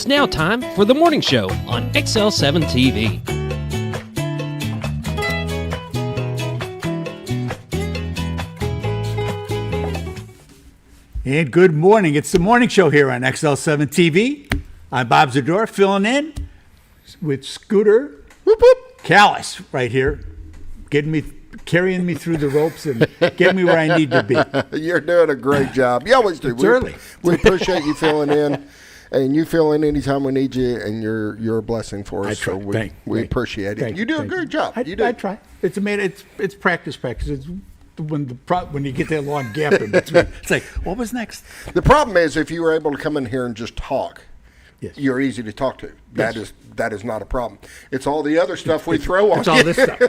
It's now time for the morning show on XL7-TV. And good morning. It's the morning show here on XL7-TV. I'm Bob Zdora, filling in with Scooter Callis right here, carrying me through the ropes and getting me where I need to be. You're doing a great job. You always do. It's early. We appreciate you filling in, and you fill in anytime we need you, and you're a blessing for us. I try. So we appreciate it. You do a great job. I try. It's practice. It's when you get that long gap in between. It's like, what was next? The problem is if you were able to come in here and just talk, yes, you're easy to talk to. That is not a problem. It's all the other stuff we throw on. It's all this stuff.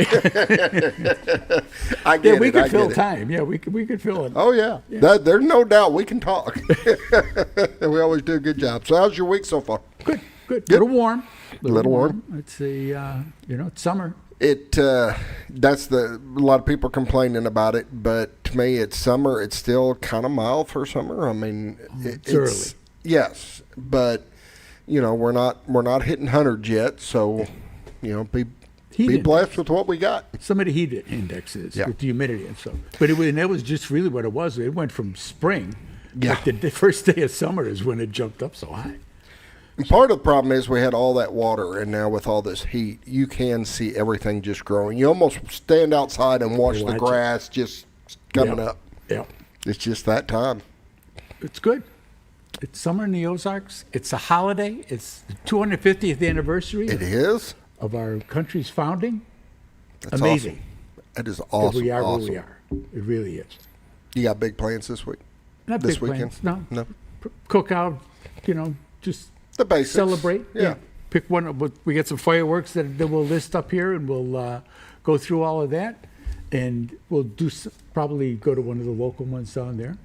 I get it. We could fill time. Yeah, we could fill it. Oh, yeah. There's no doubt we can talk. We always do a good job. So how's your week so far? Good. Little warm. Little warm. It's it's summer. That's a lot of people complaining about it, but to me, it's summer. It's still kind of mild for summer. I mean, it's early. Yes, but we're not hitting hundreds yet. So, be blessed with what we got. Some of the heat indexes Yeah. with the humidity and so. But that was just really what it was. It went from spring. Yeah. Like the first day of summer is when it jumped up so high. And part of the problem is we had all that water, and now with all this heat, you can see everything just growing. You almost stand outside and watch the grass just coming up. Yeah. It's just that time. It's good. It's summer in the Ozarks. It's a holiday. It's the 250th anniversary. It is. Of our country's founding. That's amazing. Awesome. That is awesome. We are awesome. where we are. It really is. You got big plans this week? Not this big weekend? plans. No. No. Cook out, just the basics. Celebrate. Yeah. Pick one. We got some fireworks that we'll list up here, and we'll go through all of that. And we'll probably go to one of the local ones down there.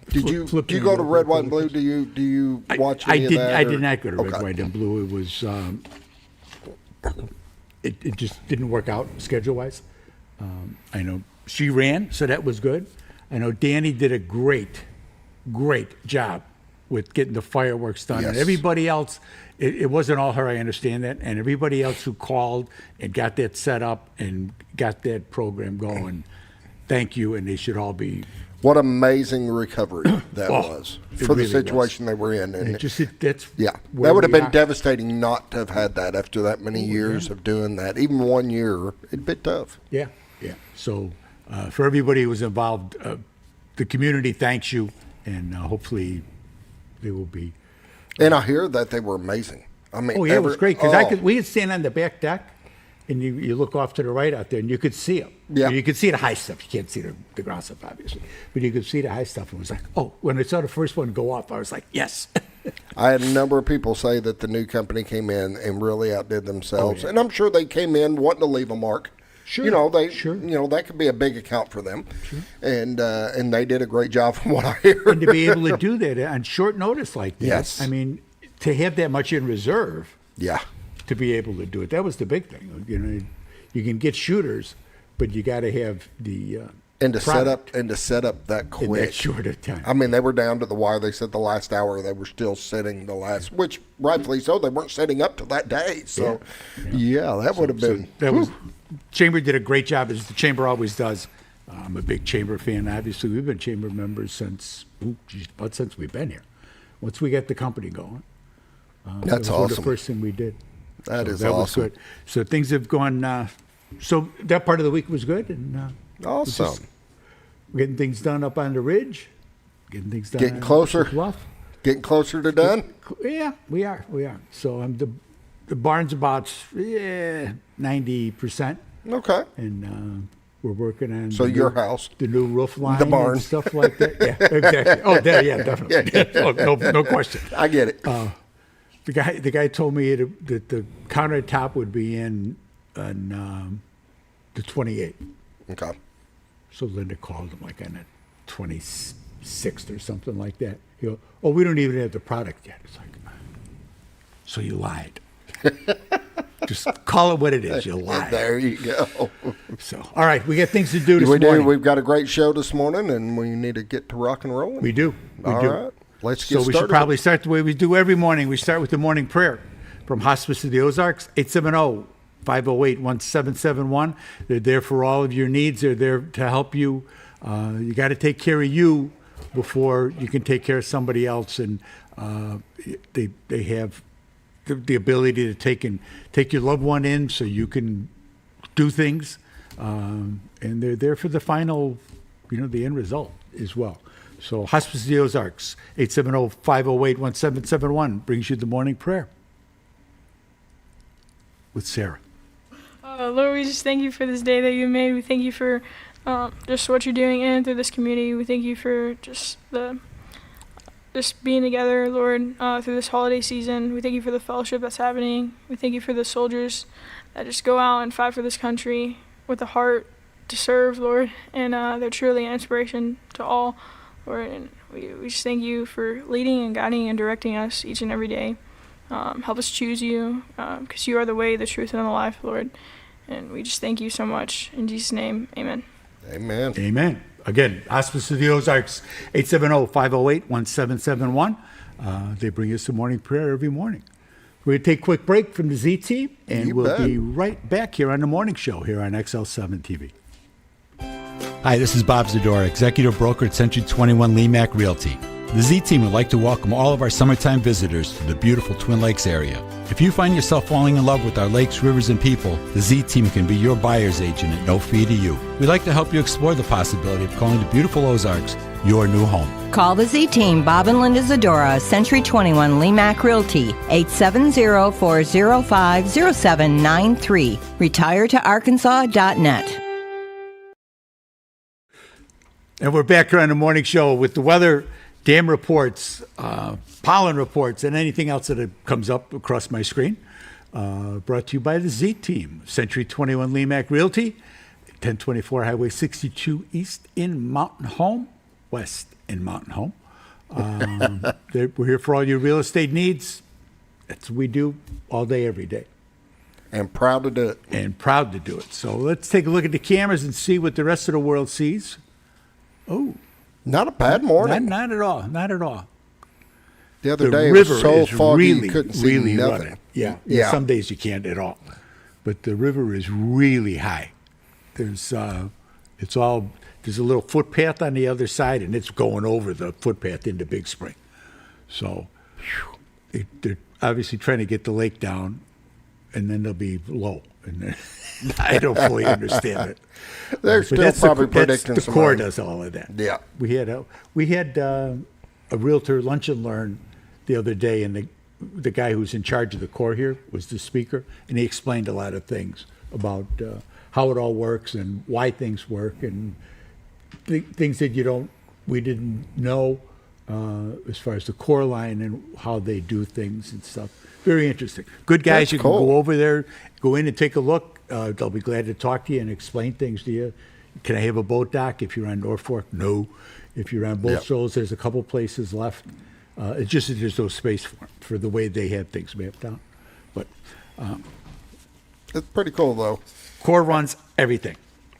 Do you go to Red, White, and Blue? Do you watch any of that? I did not go to Red, White, and Blue. It was it just didn't work out schedule-wise. I know she ran, so that was good. I know Danny did a great job with getting the fireworks done. Yes. And everybody else, it wasn't all her, I understand that. And everybody else who called and got that set up and got that program going, thank you, and they should all be... What amazing recovery that was for really the situation they were in. And that would have been devastating not to have had that after that many years of doing that. Even 1 year, it'd be tough. Yeah. So for everybody who was involved, the community thanks you, and hopefully they will be. And I hear that they were amazing. I mean, it was great because we could stand on the back deck, and you look off to the right out there, and you could see them. Yeah. You could see the high stuff. You can't see the ground stuff, obviously, but you could see the high stuff. And it was like, when I saw the first one go off, I was like, yes. I had a number of people say that the new company came in and really outdid themselves, and I'm sure they came in wanting to leave a mark. Sure. That could be a big account for them. Sure. And they did a great job from what I hear. And to be able to do that on short notice like that. Yes. I mean, to have that much in reserve. Yeah. To be able to do it. That was the big thing. You can get shooters, but you got to have the and to set up that quick. In that short of time. I mean, they were down to the wire. They said the last hour they were still sitting which rightfully so. They weren't setting up to that day. So, that would have been. Chamber did a great job, as the Chamber always does. I'm a big Chamber fan. Obviously, we've been Chamber members since we've been here. Once we got the company going, that's awesome. The first thing we did. That awesome. Was good. So things have gone. So that part of the week was good, and awesome. Getting things done up on the ridge, getting things done. Getting closer. Bluff. Getting closer to done. Yeah, we are. So the barn's about 90%. Okay. And we're working on your house, the new roof line, the barn, and stuff like that. Yeah, exactly. Oh, definitely. No question. I get it. The guy told me that the countertop would be in on the 28th. Okay. So Linda called him like on the 26th or something like that. He goes, we don't even have the product yet. It's like, so you lied. Just call it what it is. You lied. There you go. So, all right, we got things to do this morning. We do. We've got a great show this morning, and we need to get to rock and roll. We do. All right. Let's get So we started. should probably start the way we do every morning. We start with the morning prayer from Hospice of the Ozarks, 870-508-1771. They're there for all of your needs. They're there to help you. You got to take care of you before you can take care of somebody else. And they have the ability to take your loved one in so you can do things. And they're there for the final, the end result as well. So Hospice of the Ozarks, 870-508-1771 brings you the morning prayer with Sarah. Lord, we just thank you for this day that you made. We thank you for just what you're doing in and through this community. We thank you for just being together, Lord, through this holiday season. We thank you for the fellowship that's happening. We thank you for the soldiers that just go out and fight for this country with a heart to serve, Lord, and they're truly an inspiration to all, Lord, and we just thank you for leading and guiding and directing us each and every day. Help us choose you, because you are the way, the truth, and the life, Lord, and we just thank you so much. In Jesus' name, amen. Amen. Amen. Again, Hospice of the Ozarks, 870-508-1771. They bring us the morning prayer every morning. We're going to take a quick break from the Z Team, and we'll be right back here on the morning show here on XL7-TV. Hi, this is Bob Zdora, Executive Broker at Century 21 LeMac Realty. The Z Team would like to welcome all of our summertime visitors to the beautiful Twin Lakes area. If you find yourself falling in love with our lakes, rivers, and people, the Z Team can be your buyer's agent at no fee to you. We'd like to help you explore the possibility of calling the beautiful Ozarks your new home. Call the Z Team, Bob and Linda Zdora, Century 21 LeMac Realty, 870-405-0793. RetireToArkansas.net. And we're back here on the morning show with the weather, dam reports, pollen reports, and anything else that comes up across my screen. Brought to you by the Z Team, Century 21 LeMac Realty, 1024 Highway 62 East in Mountain Home, West in Mountain Home. We're here for all your real estate needs. That's what we do all day, every day. And proud to do it. So let's take a look at the cameras and see what the rest of the world sees. Oh, not a bad morning. Not at all. Not at all. The other day it was so foggy you couldn't see nothing. Running. Yeah. Some days you can't at all. But the river is really high. There's a little footpath on the other side, and it's going over the footpath into Big Spring. So they're obviously trying to get the lake down, and then they'll be low. And I don't fully understand it. They're still probably predicting the some Corps rain. does all of that. Yeah. We had a realtor lunch and learn the other day, and the guy who's in charge of the Corps here was the speaker, and he explained a lot of things about how it all works and why things work and things that we didn't know as far as the Corps line and how they do things and stuff. Very interesting. Good guys. That's you cool. can go over there, go in and take a look. They'll be glad to talk to you and explain things to you. Can I have a boat dock if you're on North Fork? No. If you're on both shoals, there's a couple places left. It's just that there's no space for the way they have things mapped out. But it's pretty cool, though. Corps runs everything.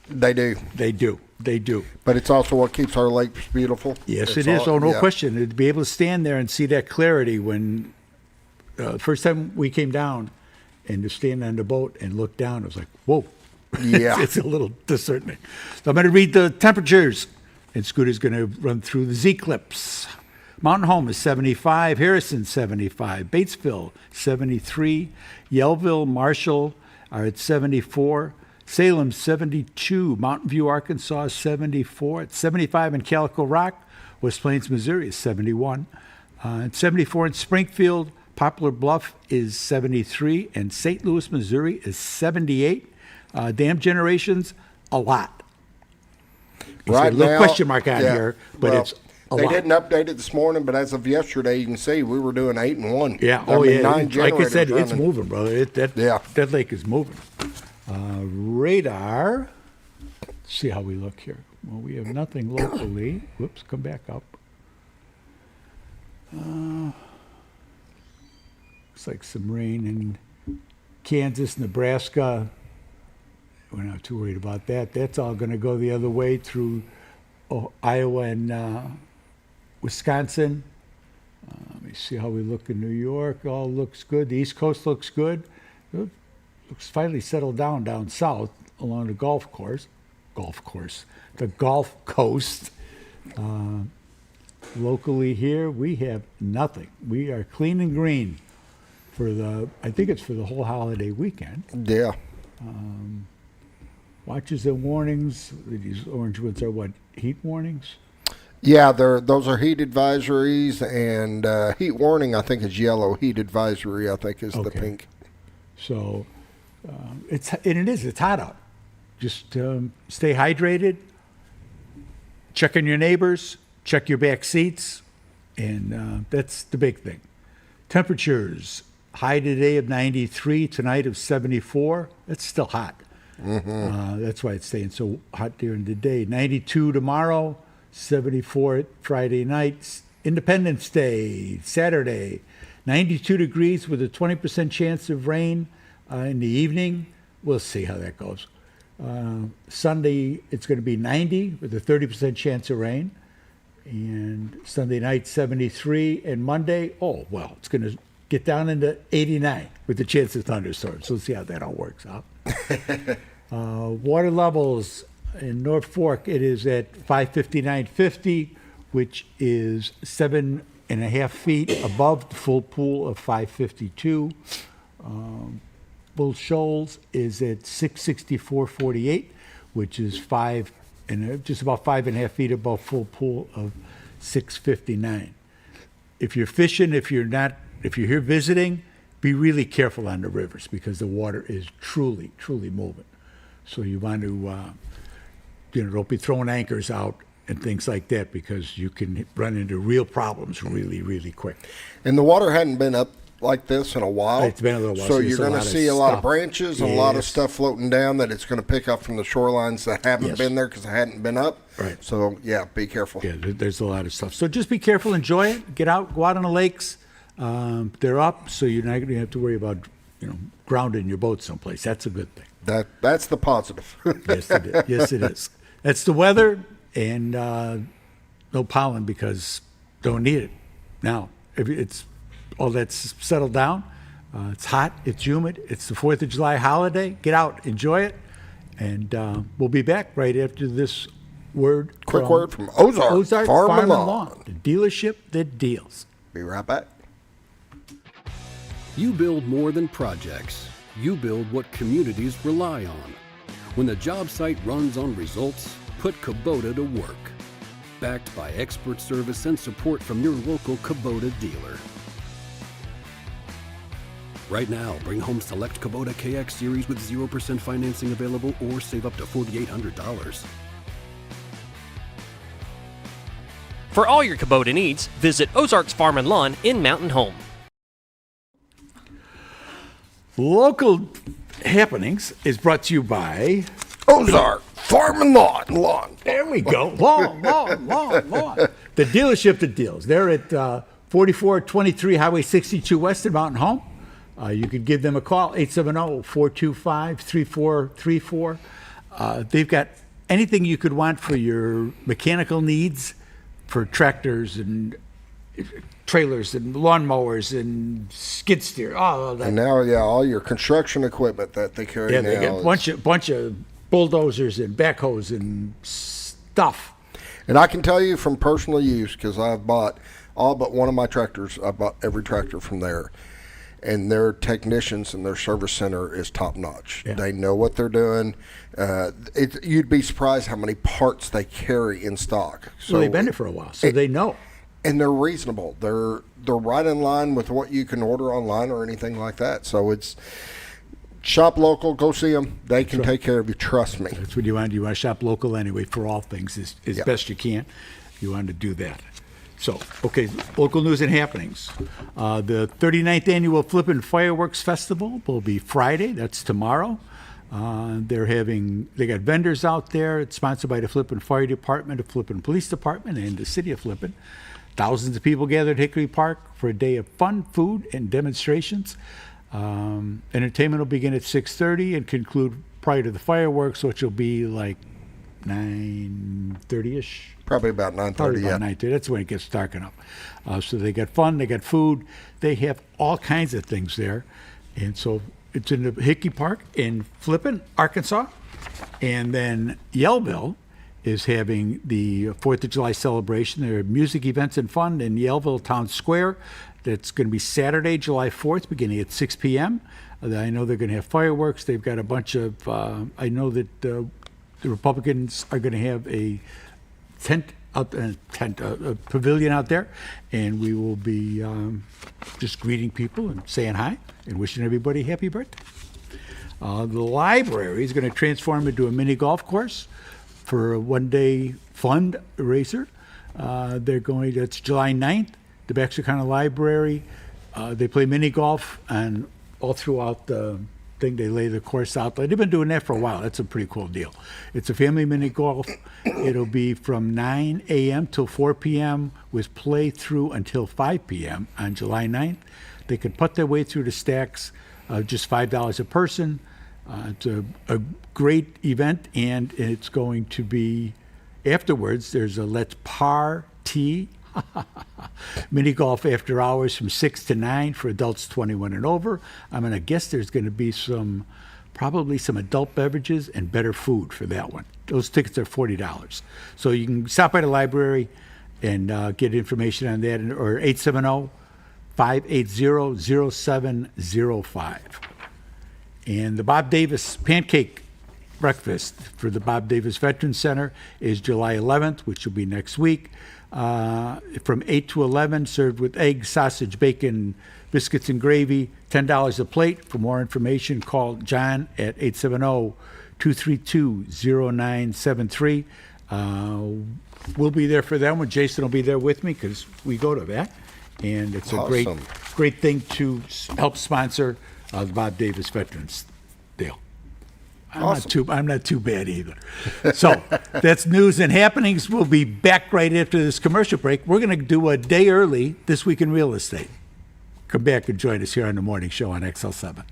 They do. They do. But it's also what keeps our lakes beautiful. Yes, it is. No question. To be able to stand there and see that clarity when the first time we came down and to stand on the boat and look down, it was like, whoa. Yeah. It's a little discerning. So I'm going to read the temperatures, and Scooter's going to run through the Z-clips. Mountain Home is 75, Harrison 75, Batesville 73, Yellville, Marshall are at 74, Salem 72, Mountain View, Arkansas 74, at 75 in Calico Rock, West Plains, Missouri is 71, and 74 in Springfield, Poplar Bluff is 73, and St. Louis, Missouri is 78. Dam generations, a lot. Right a little now, question mark on here, but it's a they lot. didn't update it this morning, but as of yesterday, you can see we were doing 8 and 1. Yeah. I mean, 9 Like I said, generators it's running. moving, brother. That lake is moving. Radar. Let's see how we look here. Well, we have nothing locally. Whoops, come back up. Looks like some rain in Kansas, Nebraska. We're not too worried about that. That's all going to go the other way through Iowa and Wisconsin. see how we look in New York. All looks good. The East Coast looks good. It looks finally settled down south along the golf course, the Gulf Coast. Locally here, we have nothing. We are clean and green for I think it's for the whole holiday weekend. Yeah. Watches and warnings. These orange ones are what? Heat warnings? Yeah, those are heat advisories, and heat warning, I think, is yellow. Heat advisory, I think, is the pink. So it's hot out. Just stay hydrated. Check on your neighbors. Check your back seats, and that's the big thing. Temperatures, high today of 93, tonight of 74. That's still hot. That's why it's staying so hot during the day. 92 tomorrow, 74 Friday night. Independence Day, Saturday, 92 degrees with a 20% chance of rain in the evening. We'll see how that goes. Sunday, it's going to be 90 with a 30% chance of rain. And Sunday night, 73. And Monday, it's going to get down into 89 with the chance of thunderstorms. So we'll see how that all works out. Water levels in North Fork, it is at 559.50, which is 7.5 feet above the full pool of 552. Bull Shoals is at 664.48, which is just about 5.5 feet above full pool of 659. If you're fishing, if you're here visiting, be really careful on the rivers because the water is truly, truly moving. So you want to, don't be throwing anchors out and things like that because you can run into real problems really, really quick. And the water hadn't been up like this in a while. It's been a little while. So you're going to see a lot of branches and a lot of stuff floating down that it's going to pick up from the shorelines that haven't been there because they hadn't been up. Right. So, be careful. Yeah, there's a lot of stuff. So just be careful, enjoy it, go out on the lakes. They're up, so you're not going to have to worry about, grounding your boat someplace. That's a good thing. That's the positive. Yes, it is. Yes, it is. That's the weather and no pollen because don't need it. Now, if it's all that's settled down, it's hot, it's humid, it's the 4th of July holiday. Get out, enjoy it, and we'll be back right after this Quick word from Ozark Farm and Lawn, the dealership that deals. Be right back. You build more than projects. You build what communities rely on. When the job site runs on results, put Kubota to work. Backed by expert service and support from your local Kubota dealer. Right now, bring home select Kubota KX Series with 0% financing available or save up to $4,800. For all your Kubota needs, visit Ozark's Farm and Lawn in Mountain Home. Local Happenings is brought to you by Ozark Farm and Lawn. There we go. Lawn. The dealership that deals. They're at 4423 Highway 62 West in Mountain Home. You could give them a call, 870-425-3434. They've got anything you could want for your mechanical needs for tractors and trailers and lawnmowers and skid steer. All of that. And now, all your construction equipment that they carry now. They got a bunch of bulldozers and backhoes and stuff. And I can tell you from personal use, because I've bought all but one of my tractors. I bought every tractor from there. And their technicians and their service center is top notch. Yeah. They know what they're doing. You'd be surprised how many parts they carry in stock. So they've been there for a while, so they know. And they're reasonable. They're right in line with what you can order online or anything like that. So it's shop local, go see them. They can take care of you. Trust me. That's what you want. You want to shop local anyway for all things as best you can. You want to do that. So, local news and happenings. The 39th Annual Flippin' Fireworks Festival will be Friday. That's tomorrow. They got vendors out there. It's sponsored by the Flippin' Fire Department, the Flippin' Police Department, and the City of Flippin'. Thousands of people gathered at Hickory Park for a day of fun, food, and demonstrations. Entertainment will begin at 6:30 and conclude prior to the fireworks, which will be like 9:30ish. Probably about 9:30. Probably about 9:30. That's when it gets dark enough. So they got fun, they got food, they have all kinds of things there. And so it's in the Hickey Park in Flippin, Arkansas. And then Yellville is having the 4th of July celebration. There are music events and fun in Yellville Town Square. That's going to be Saturday, July 4th, beginning at 6 p.m. I know they're going to have fireworks. They've got a bunch of, I know that the Republicans are going to have a pavilion out there, and we will be just greeting people and saying hi and wishing everybody a happy birthday. The library is going to transform into a mini golf course for a one-day fundraiser. That's July 9th, the Baxter County Library. They play mini golf, and all throughout the thing, they lay the course out. They've been doing that for a while. That's a pretty cool deal. It's a family mini golf. It'll be from 9 a.m. till 4 p.m. with play through until 5 p.m. on July 9th. They can putt their way through the stacks, just $5 a person. It's a great event, and it's going to be afterwards. There's a Let's Party mini golf after hours from 6 to 9 for adults 21 and over. I'm going to guess there's going to be probably some adult beverages and better food for that one. Those tickets are $40. So you can stop by the library and get information on that, or 870-580-0705. And the Bob Davis Pancake Breakfast for the Bob Davis Veterans Center is July 11th, which will be next week. From 8 to 11, served with eggs, sausage, bacon, biscuits, and gravy, $10 a plate. For more information, call John at 870-232-0973. We'll be there for that one. Jason will be there with me because we go to that. And it's a great thing to help sponsor the Bob Davis Veterans deal. I'm not too bad either. So that's news and happenings. We'll be back right after this commercial break. We're going to do a day early This Week in Real Estate. Come back and join us here on the morning show on XL7.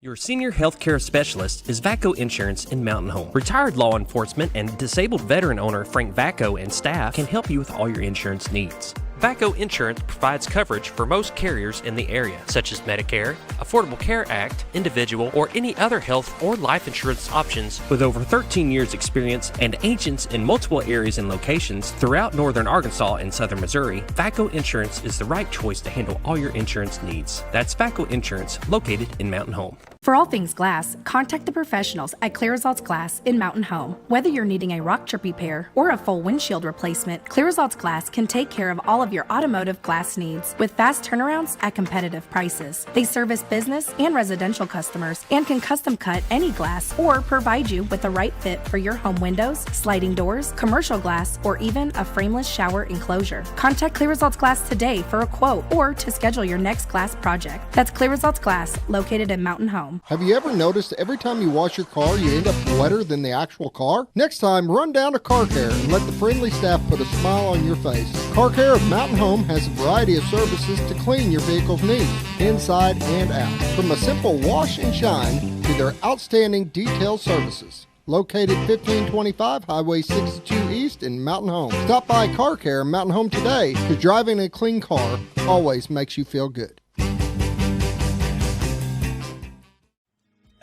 Your senior healthcare specialist is VACO Insurance in Mountain Home. Retired law enforcement and disabled veteran owner Frank VACO and staff can help you with all your insurance needs. VACO Insurance provides coverage for most carriers in the area, such as Medicare, Affordable Care Act, individual, or any other health or life insurance options. With over 13 years experience and agents in multiple areas and locations throughout northern Arkansas and southern Missouri, VACO Insurance is the right choice to handle all your insurance needs. That's VACO Insurance, located in Mountain Home. For all things glass, contact the professionals at Clear Results Glass in Mountain Home. Whether you're needing a rock chip repair or a full windshield replacement, Clear Results Glass can take care of all of your automotive glass needs with fast turnarounds at competitive prices. They service business and residential customers and can custom cut any glass or provide you with the right fit for your home windows, sliding doors, commercial glass, or even a frameless shower enclosure. Contact Clear Results Glass today for a quote or to schedule your next glass project. That's Clear Results Glass, located in Mountain Home. Have you ever noticed every time you wash your car, you end up wetter than the actual car? Next time, run down to Car Care and let the friendly staff put a smile on your face. Car Care of Mountain Home has a variety of services to clean your vehicle's needs, inside and out. From a simple wash and shine to their outstanding detail services. Located 1525 Highway 62 East in Mountain Home. Stop by Car Care Mountain Home today, because driving a clean car always makes you feel good.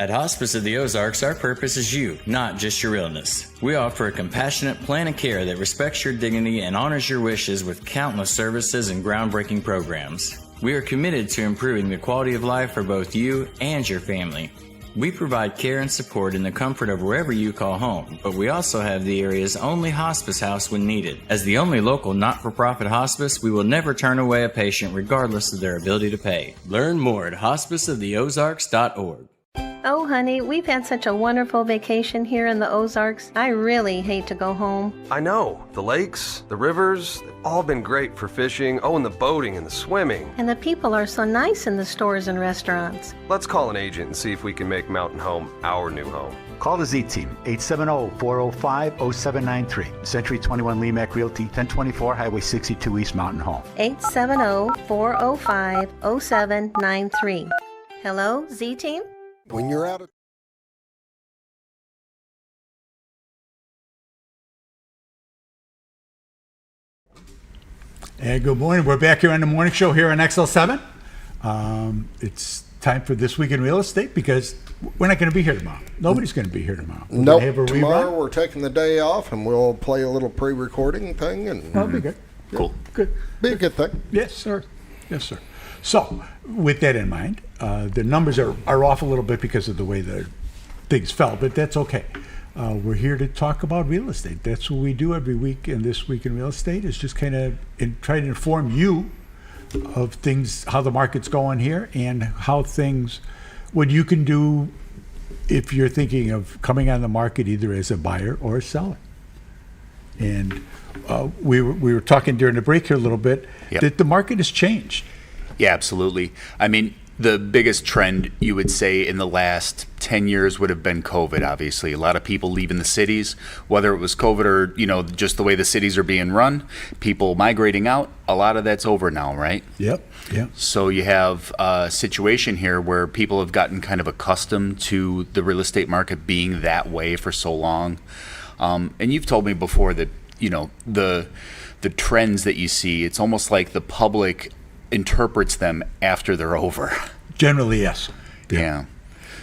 At Hospice of the Ozarks, our purpose is you, not just your illness. We offer a compassionate plan of care that respects your dignity and honors your wishes with countless services and groundbreaking programs. We are committed to improving the quality of life for both you and your family. We provide care and support in the comfort of wherever you call home, but we also have the area's only hospice house when needed. As the only local not-for-profit hospice, we will never turn away a patient regardless of their ability to pay. Learn more at hospiceoftheozarks.org. Oh, honey, we've had such a wonderful vacation here in the Ozarks. I really hate to go home. I know. The lakes, the rivers, they've all been great for fishing. Oh, and the boating and the swimming. And the people are so nice in the stores and restaurants. Let's call an agent and see if we can make Mountain Home our new home. Call the Z-Team, 870-405-0793. Century 21 LeMac Realty, 1024 Highway 62 East Mountain Home. 870-405-0793. Hello, Z Team? When you're out of And good morning. We're back here on the morning show here on XL7. It's time for This Week in Real Estate because we're not going to be here tomorrow. Nobody's going to be here tomorrow. We're Nope. gonna have a Tomorrow rerun. we're taking the day off and we'll play a little pre-recording thing and That'll be good. Cool. Good. be a good thing. Yes, sir. Yes, sir. So, with that in mind, the numbers are off a little bit because of the way the things fell, but that's okay. We're here to talk about real estate. That's what we do every week in This Week in Real Estate, is just kind of try to inform you of things, how the market's going here, and how things, what you can do if you're thinking of coming on the market either as a buyer or a seller. And we were talking during the break here a little bit that the market has changed. Yeah, absolutely. I mean, the biggest trend you would say in the last 10 years would have been COVID, obviously. A lot of people leaving the cities, whether it was COVID or, just the way the cities are being run, people migrating out, a lot of that's over now, right? Yep. So you have a situation here where people have gotten kind of accustomed to the real estate market being that way for so long. And you've told me before that, the trends that you see, it's almost like the public interprets them after they're over. Generally, yes. Yeah.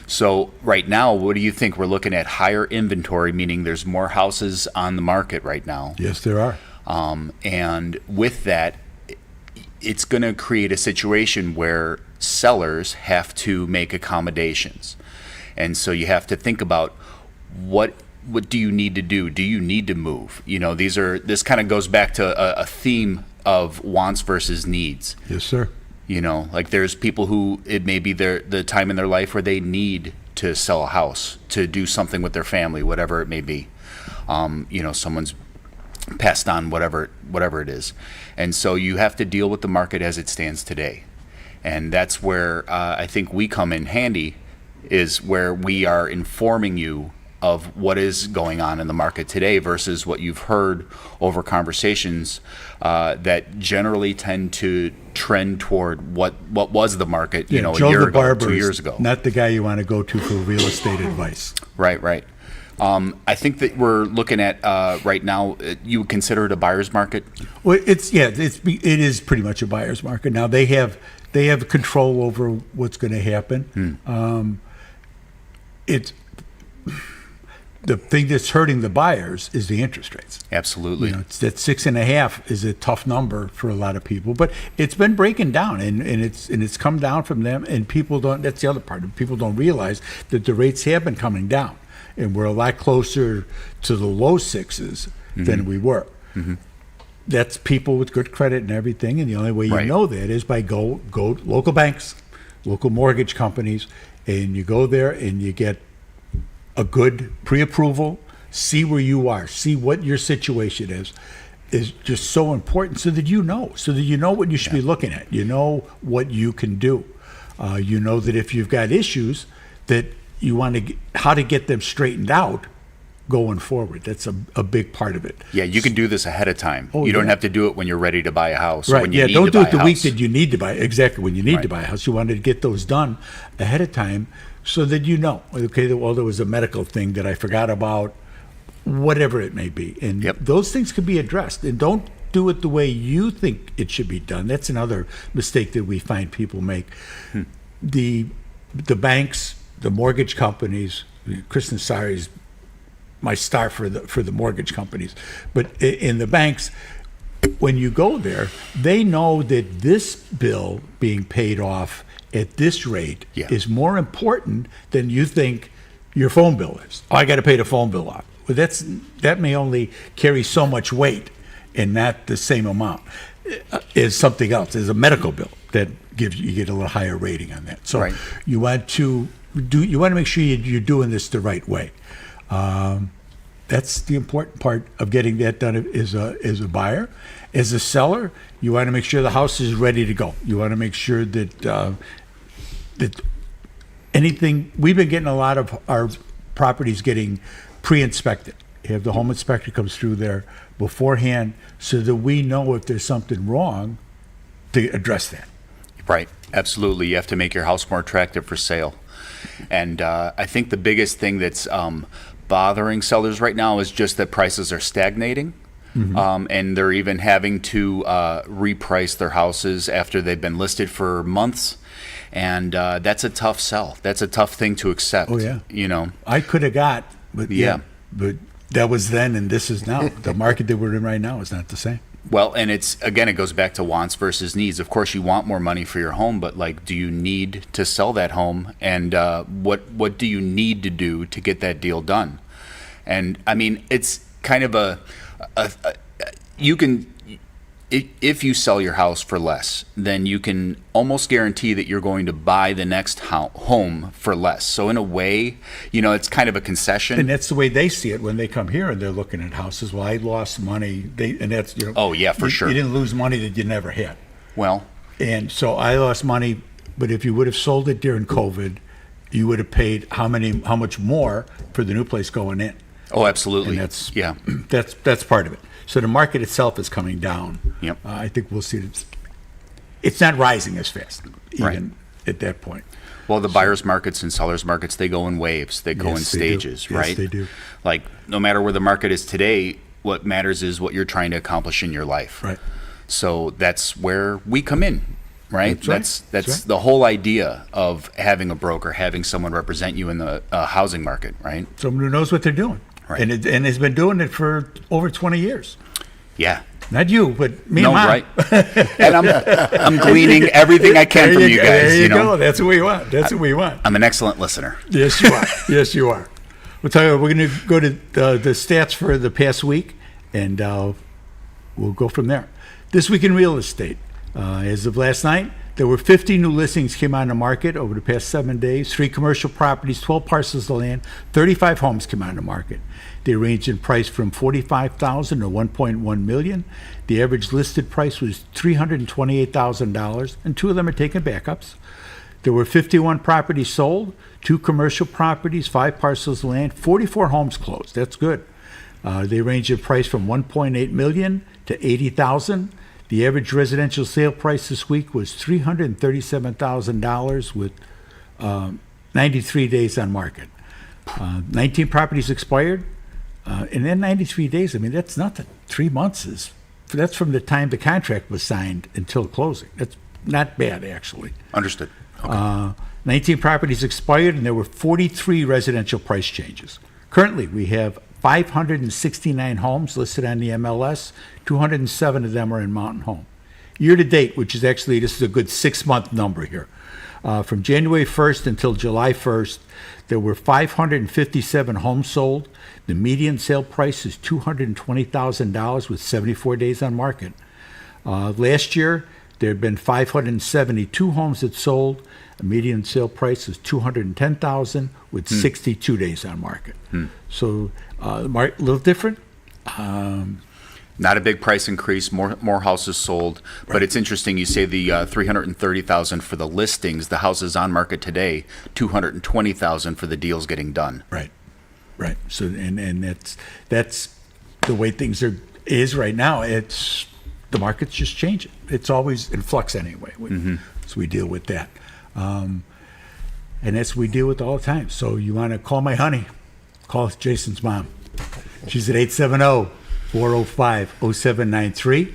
So right now, what do you think? We're looking at higher inventory, meaning there's more houses on the market right now. Yes, there are. And with that, it's going to create a situation where sellers have to make accommodations. And so you have to think about what do you need to do? Do you need to move? This kind of goes back to a theme of wants versus needs. Yes, sir. Like there's people who it may be the time in their life where they need to sell a house to do something with their family, whatever it may be. Someone's passed on, whatever it is. And so you have to deal with the market as it stands today. And that's where I think we come in handy, is where we are informing you of what is going on in the market today versus what you've heard over conversations that generally tend to trend toward what was the market, a Joe year the ago, Barber 2 years ago. Not the guy you want to go to for real estate advice. Right. I think that we're looking at right now. You would consider it a buyer's market? Well, it is pretty much a buyer's market now. They have control over what's going to happen. It's the thing that's hurting the buyers is the interest rates. Absolutely. It's that 6.5 is a tough number for a lot of people, but it's been breaking down and it's come down from them, and people don't. That's the other part. People don't realize that the rates have been coming down, and we're a lot closer to the low sixes than we were. That's people with good credit and everything, and the only way you know that is by go local banks, local mortgage companies, and you go there and you get a good pre-approval, see where you are, see what your situation is just so important so that you know what you should be looking at. You know what you can do. You know that if you've got issues that you want to how to get them straightened out going forward. That's a big part of it. Yeah, you can do this ahead of time. Oh, you don't have to do it when you're ready to buy a house. Right. Or when you need don't to do buy it the a week house. that you need to buy. Exactly, when you need to buy a house. You want to get those done ahead of time so that okay, well, there was a medical thing that I forgot about, whatever it may be. And those things can be addressed. And don't do it the way you think it should be done. That's another mistake that we find people make. The banks, the mortgage companies, Kristen Sari's my star for the mortgage companies. But in the banks, when you go there, they know that this bill being paid off at this rate is more important than you think your phone bill is. I got to pay the phone bill off. Well, that may only carry so much weight and not the same amount as something else, as a medical bill that you get a little higher rating on that. So you want to make sure you're doing this the right way. That's the important part of getting that done as a buyer. As a seller, you want to make sure the house is ready to go. You want to make sure that anything, we've been getting a lot of our properties getting pre-inspected. You have the home inspector comes through there beforehand so that we know if there's something wrong to address that. Right. Absolutely. You have to make your house more attractive for sale. And I think the biggest thing that's bothering sellers right now is just that prices are stagnating. And they're even having to reprice their houses after they've been listed for months. And that's a tough sell. That's a tough thing to accept. Oh, yeah. You know? I could have got, but Yeah. but that was then and this is now. The market that we're in right now is not the same. Well, and it's, again, it goes back to wants versus needs. Of course, you want more money for your home, but like, do you need to sell that home? And what do you need to do to get that deal done? And I mean, it's kind of you can, if you sell your house for less, then you can almost guarantee that you're going to buy the next home for less. So in a way, you know, it's kind of a concession. And that's the way they see it when they come here and they're looking at houses. Well, I lost money. And that's, you know. Oh, yeah, for sure. You didn't lose money that you never had. Well. And so I lost money, but if you would have sold it during COVID, you would have paid how much more for the new place going in. Oh, absolutely. And yeah. That's part of it. So the market itself is coming down. Yep. I think we'll see it's not rising as fast, even at that point. Well, the buyer's markets and seller's markets, they go in waves. They go in stages, right? Yes, they do. Like, no matter where the market is today, what matters is what you're trying to accomplish in your life. Right. So that's where we come in, right? That's That's the whole idea of having a broker, having someone represent you in the housing market, right? Someone who knows what they're doing. Right. And has been doing it for over 20 years. Yeah. Not you, but me and Mom. Right. And I'm gleaning everything I can from you guys. There you know? go. That's what we want. That's what we want. I'm an excellent listener. Yes, you are. Yes, you are. We'll tell you, we're going to go to the stats for the past week, and we'll go from there. This week in real estate, as of last night, there were 50 new listings came on the market over the past 7 days. 3 commercial properties, 12 parcels of land, 35 homes came on the market. They range in price from $45,000 to $1.1 million. The average listed price was $328,000, and 2 of them are taking backups. There were 51 properties sold, 2 commercial properties, 5 parcels of land, 44 homes closed. That's good. They range in price from $1.8 million to $80,000. The average residential sale price this week was $337,000 with 93 days on market. 19 properties expired. And then 93 days, I mean, that's nothing. 3 months that's from the time the contract was signed until closing. That's not bad, actually. Understood. Okay. 19 properties expired, and there were 43 residential price changes. Currently, we have 569 homes listed on the MLS. 207 of them are in Mountain Home. Year to date, which is actually, this is a good 6-month number here. From January 1st until July 1st, there were 557 homes sold. The median sale price is $220,000 with 74 days on market. Last year, there had been 572 homes that sold. The median sale price is $210,000 with 62 days on market. So a little different. Not a big price increase, more houses sold, right. But it's interesting. You say the $330,000 for the listings. The houses on market today, $220,000 for the deals getting done. Right. So and that's the way things is right now. It's the market's just changing. It's always in flux anyway. So we deal with that, and that's what we deal with all the time. So you want to call my honey? Call Jason's mom. She's at 870-405-0793.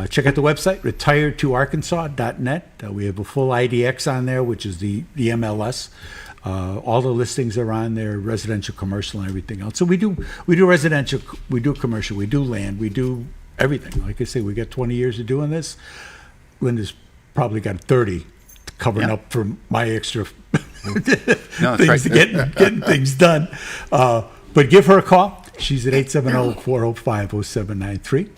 Check out the website, retiredtoarkansas.net. We have a full IDX on there, which is the MLS. All the listings are on there, residential, commercial, and everything else. So we do residential, we do commercial, we do land, we do everything. Like I say, we got 20 years of doing this. Linda's probably got 30 covering up for my extra things, getting things done. But give her a call. She's at 870-405-0793.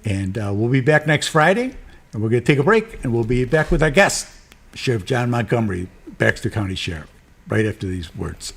And we'll be back next Friday, and we're going to take a break, and we'll be back with our guest, Sheriff John Montgomery, Baxter County Sheriff, right after these words.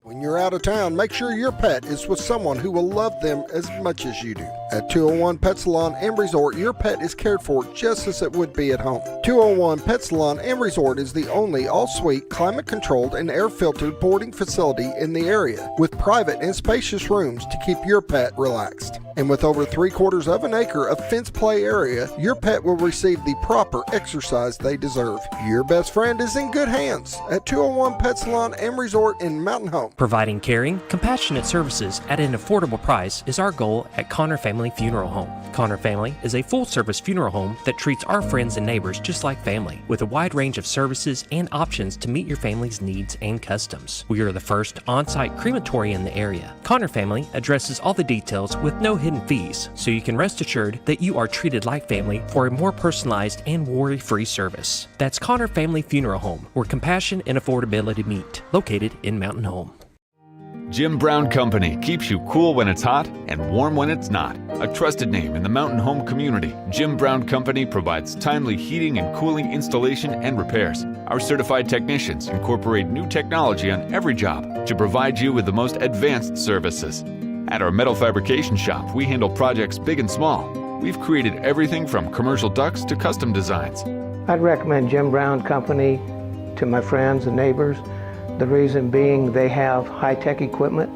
When you're out of town, make sure your pet is with someone who will love them as much as you do. At 201 Pet Salon and Resort, your pet is cared for just as it would be at home. 201 Pet Salon and Resort is the only all-suite, climate-controlled, and air-filtered boarding facility in the area, with private and spacious rooms to keep your pet relaxed. And with over 3/4 of an acre of fenced play area, your pet will receive the proper exercise they deserve. Your best friend is in good hands at 201 Pet Salon and Resort in Mountain Home. Providing caring, compassionate services at an affordable price is our goal at Connor Family Funeral Home. Connor Family is a full-service funeral home that treats our friends and neighbors just like family, with a wide range of services and options to meet your family's needs and customs. We are the first on-site crematory in the area. Connor Family addresses all the details with no hidden fees, so you can rest assured that you are treated like family for a more personalized and worry-free service. That's Connor Family Funeral Home, where compassion and affordability meet, located in Mountain Home. Jim Brown Company keeps you cool when it's hot and warm when it's not. A trusted name in the mountain home community, Jim Brown Company provides timely heating and cooling installation and repairs. Our certified technicians incorporate new technology on every job to provide you with the most advanced services. At our metal fabrication shop, we handle projects big and small. We've created everything from commercial ducts to custom designs. I'd recommend Jim Brown Company to my friends and neighbors. The reason being they have high-tech equipment,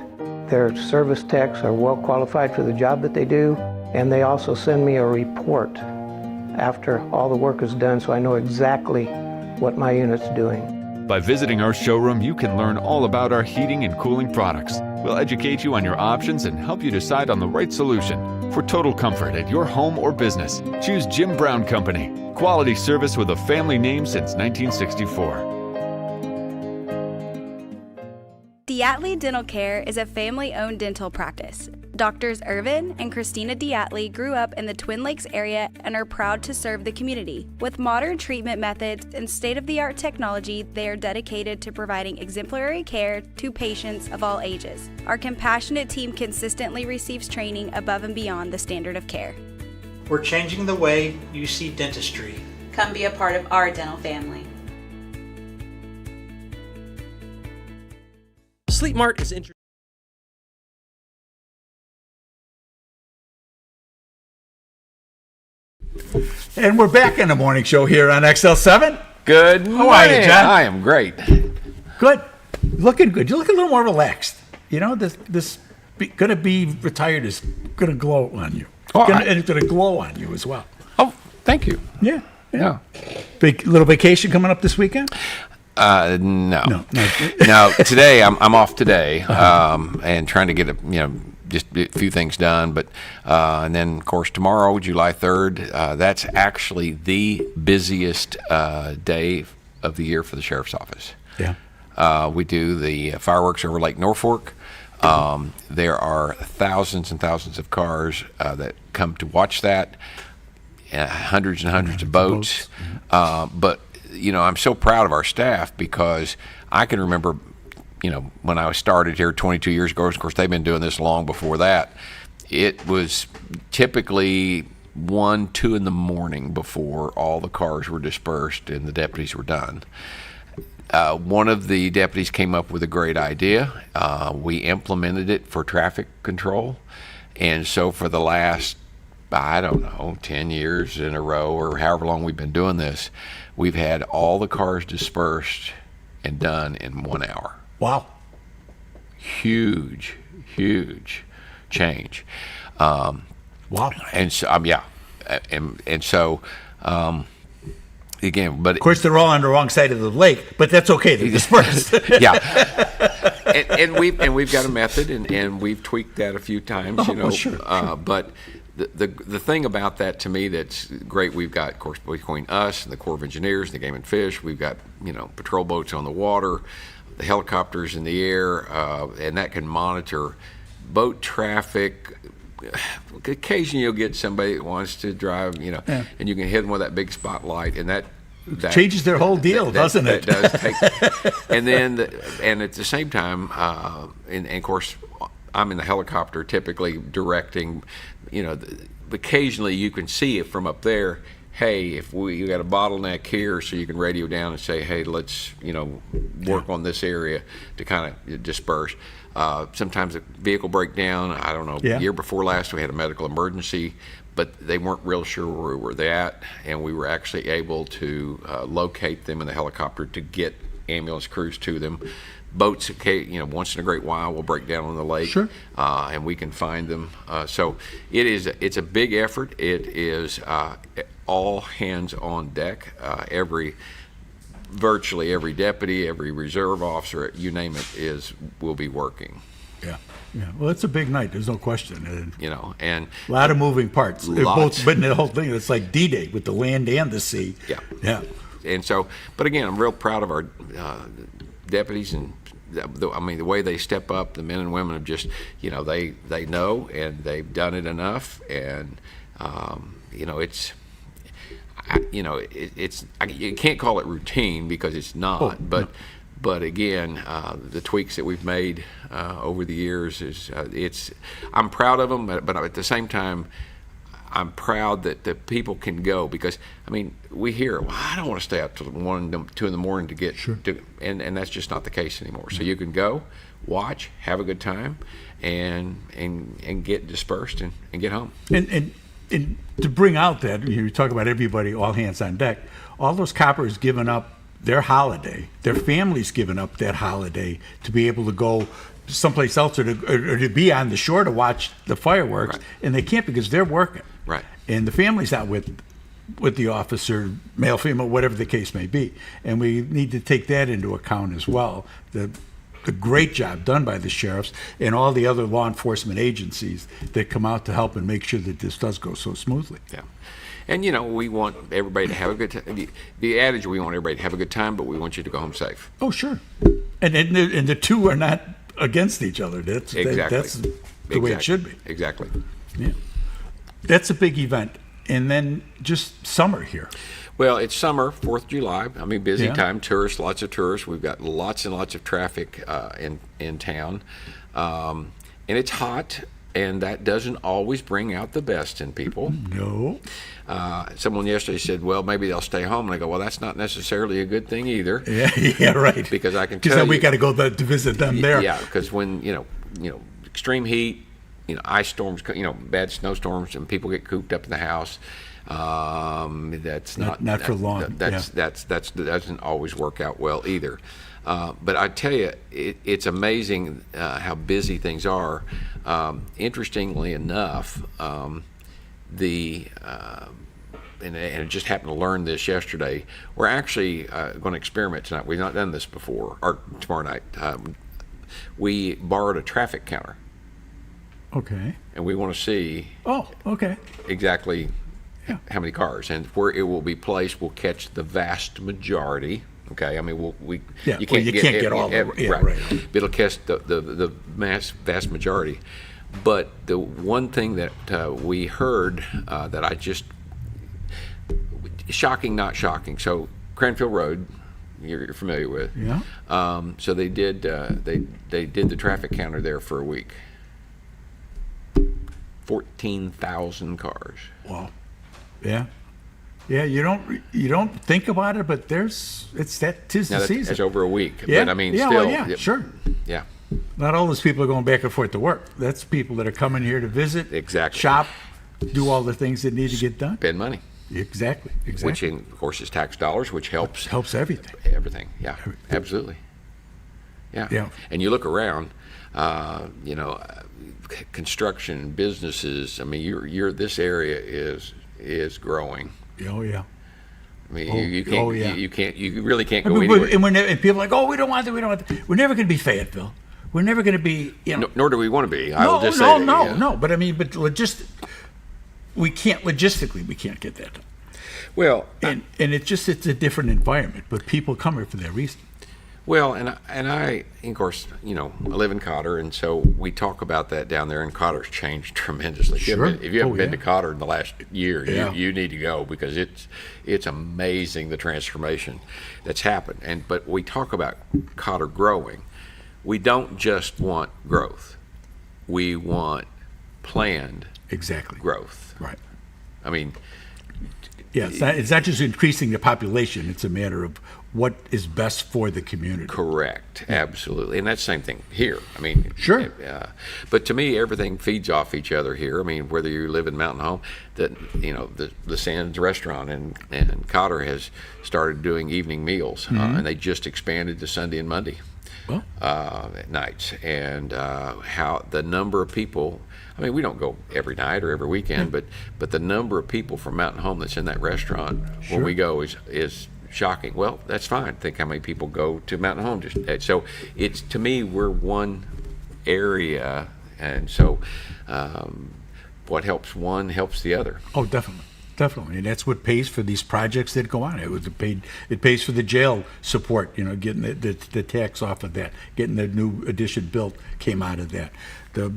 their service techs are well qualified for the job that they do, and they also send me a report after all the work is done so I know exactly what my unit's doing. By visiting our showroom, you can learn all about our heating and cooling products. We'll educate you on your options and help you decide on the right solution. For total comfort at your home or business, choose Jim Brown Company. Quality service with a family name since 1964. Diatley Dental Care is a family-owned dental practice. Doctors Irvin and Christina Diatley grew up in the Twin Lakes area and are proud to serve the community. With modern treatment methods and state-of-the-art technology, they are dedicated to providing exemplary care to patients of all ages. Our compassionate team consistently receives training above and beyond the standard of care. We're changing the way you see dentistry. Come be a part of our dental family. Sleep Mart is interested. And we're back in the morning show here on XL7. Good morning. How are you, John? I am great. Good. Looking good. You look a little more relaxed. You know, this going to be retired is going to glow on you. And it's going to glow on you as well. Oh, thank you. Yeah. Big little vacation coming up this weekend? No. Today I'm off today, and trying to get just a few things done. But and then of course tomorrow, July 3rd, that's actually the busiest day of the year for the sheriff's office. Yeah. We do the fireworks over Lake Norfolk. There are thousands and thousands of cars that come to watch that. Hundreds and hundreds of boats. But I'm so proud of our staff because I can remember, when I started here 22 years ago, of course, they've been doing this long before that. It was typically 1, 2 in the morning before all the cars were dispersed and the deputies were done. One of the deputies came up with a great idea. We implemented it for traffic control. And so for the last, 10 years in a row or however long we've been doing this, we've had all the cars dispersed and done in 1 hour. Wow. Huge change. Wow. And so, and so, again, but of course they're all on the wrong side of the lake, but that's okay. They're dispersed. Yeah. And we've got a method, and we've tweaked that a few times, Sure. But the thing about that to me that's great, we've got, of course, between us and the Corps of Engineers and the Game and Fish, we've got patrol boats on the water, the helicopters in the air, and that can monitor boat traffic. Occasionally you'll get somebody that wants to drive, and you can hit them with that big spotlight, and that changes their whole deal, doesn't it? It does take, and then and at the same time, and of course, I'm in the helicopter typically directing. Occasionally you can see it from up there. hey, if you got a bottleneck here, so you can radio down and say, hey, let's work on this area to kind of disperse. Sometimes a vehicle breakdown. I don't know. Yeah. Year before last, we had a medical emergency, but they weren't real sure where we were at, and we were actually able to locate them in the helicopter to get ambulance crews to them. Boats, once in a great while will break down on the lake, Sure. And we can find them. So it's a big effort. It is all hands on deck. Virtually every deputy, every reserve officer, you name it, will be working. Yeah. Well, it's a big night. There's no question. And and a lot of moving parts. Lots. But the whole thing, it's like D-Day with the land and the sea. Yeah. Yeah. And so, but again, I'm real proud of our deputies, and the way they step up. The men and women have just, they know, and they've done it enough, and it's. You can't call it routine because it's not, but again, the tweaks that we've made over the years I'm proud of them, but at the same time, I'm proud that the people can go, because we hear, well, I don't want to stay up till 1, 2 in the morning to get and that's just not the case anymore. So you can go, watch, have a good time, and get dispersed and get home. And to bring out that, you talk about everybody, all hands on deck, all those coppers giving up their holiday, their families giving up that holiday to be able to go someplace else or to be on the shore to watch the fireworks, right. And they can't because they're working. Right. And the family's out with the officer, male, female, whatever the case may be. And we need to take that into account as well. The great job done by the sheriffs and all the other law enforcement agencies that come out to help and make sure that this does go so smoothly. Yeah. And, we want everybody to have a good time. The adage, we want everybody to have a good time, but we want you to go home safe. Oh, sure. And the two are not against each other. That's the way it should be. Exactly. Yeah. That's a big event. And then just summer here. Well, it's summer, 4th of July. Busy time, tourists, lots of tourists. We've got lots and lots of traffic in town. And it's hot, and that doesn't always bring out the best in people. No. Someone yesterday said, well, maybe they'll stay home. And I go, well, that's not necessarily a good thing either. Yeah, right. Because I can tell then we got to go to visit them there. Yeah, because when, extreme heat, ice storms, bad snowstorms, and people get cooped up in the house, that's not for long. That doesn't always work out well either. But I tell you, it's amazing how busy things are. Interestingly enough, and I just happened to learn this yesterday. We're actually going to experiment tonight. We've not done this before, or tomorrow night. We borrowed a traffic counter. Okay. And we want to see. Oh, okay. Exactly how many cars, and where it will be placed will catch the vast majority. Okay, you can't get all of it. Right. But it'll catch the vast majority. But the one thing that we heard that I just shocking, not shocking. So Cranfield Road, you're familiar with. Yeah. So they did the traffic counter there for a week. 14,000 cars. Wow. Yeah. Yeah, you don't think about it, but tis the season. That's over a week. Yeah. But still. Sure. Yeah. Not all those people are going back and forth to work. That's people that are coming here to visit, exactly, shop, do all the things that need to get done. Spend money. Exactly. Which, of course, is tax dollars, which helps everything. Everything. Yeah. Everything. Absolutely. Yeah. And you look around, construction, businesses. This area is growing. Oh yeah. You really can't go anywhere. And people are like, oh, we don't want that. We're never going to be Fayetteville. We're never going to be. Nor do we want to be. No. But we can't logistically. We can't get that done. Well, and it's a different environment. But people come here for that reason. Well, and I, of course, I live in Cotter, and so we talk about that down there, and Cotter's changed tremendously. Sure. If you haven't been to Cotter in the last year, you need to go, because it's amazing, the transformation that's happened. But we talk about Cotter growing. We don't just want growth. We want planned exactly growth. Right. Yeah, it's not just increasing the population. It's a matter of what is best for the community. Correct, absolutely, and that's the same thing here. I mean, sure. But to me, everything feeds off each other here. I mean, whether you live in Mountain Home, the Sands Restaurant and Cotter has started doing evening meals, and they just expanded to Sunday and Monday at nights, and how the number of people. I mean, we don't go every night or every weekend, but the number of people from Mountain Home that's in that restaurant when we go is shocking. Well, that's fine. Think how many people go to Mountain Home. So it's, to me, we're one area, and so what helps one helps the other. Oh, definitely, and that's what pays for these projects that go on. It pays for the jail support. Getting the tax off of that, getting the new addition built came out of that. The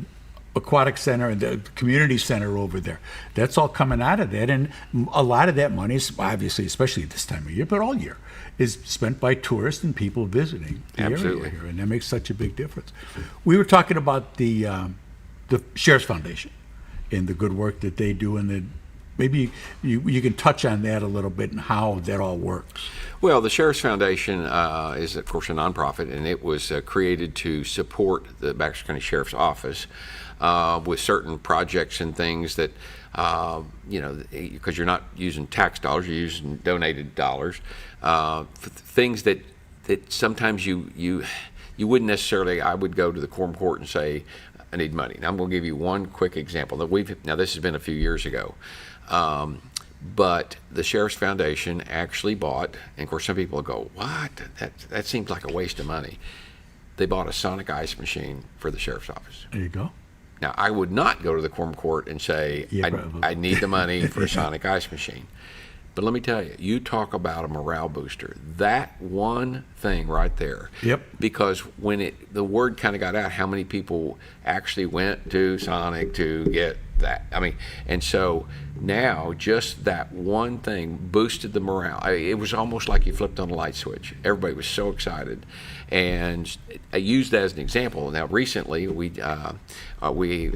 aquatic center and the community center over there, that's all coming out of that, and a lot of that money is obviously, especially this time of year, but all year, is spent by tourists and people visiting the area here, and that makes such a big difference. We were talking about the Sheriff's Foundation and the good work that they do, and maybe you can touch on that a little bit and how that all works. Well, the Sheriff's Foundation is, of course, a nonprofit, and it was created to support the Baxter County Sheriff's Office with certain projects and things that, because you're not using tax dollars, you're using donated dollars, things that sometimes you wouldn't necessarily. I would go to the quorum court and say, I need money. Now, I'm going to give you one quick example. Now, this has been a few years ago. But the Sheriff's Foundation actually bought, and of course some people go, what? That seems like a waste of money. They bought a sonic ice machine for the Sheriff's Office. There you go. Now, I would not go to the quorum court and say, I need the money for a sonic ice machine. But let me tell you, you talk about a morale booster. That one thing right there. Yep. Because when the word kind of got out, how many people actually went to Sonic to get that? I mean, and so now just that one thing boosted the morale. It was almost like you flipped on a light switch. Everybody was so excited. And I used that as an example. Now, recently we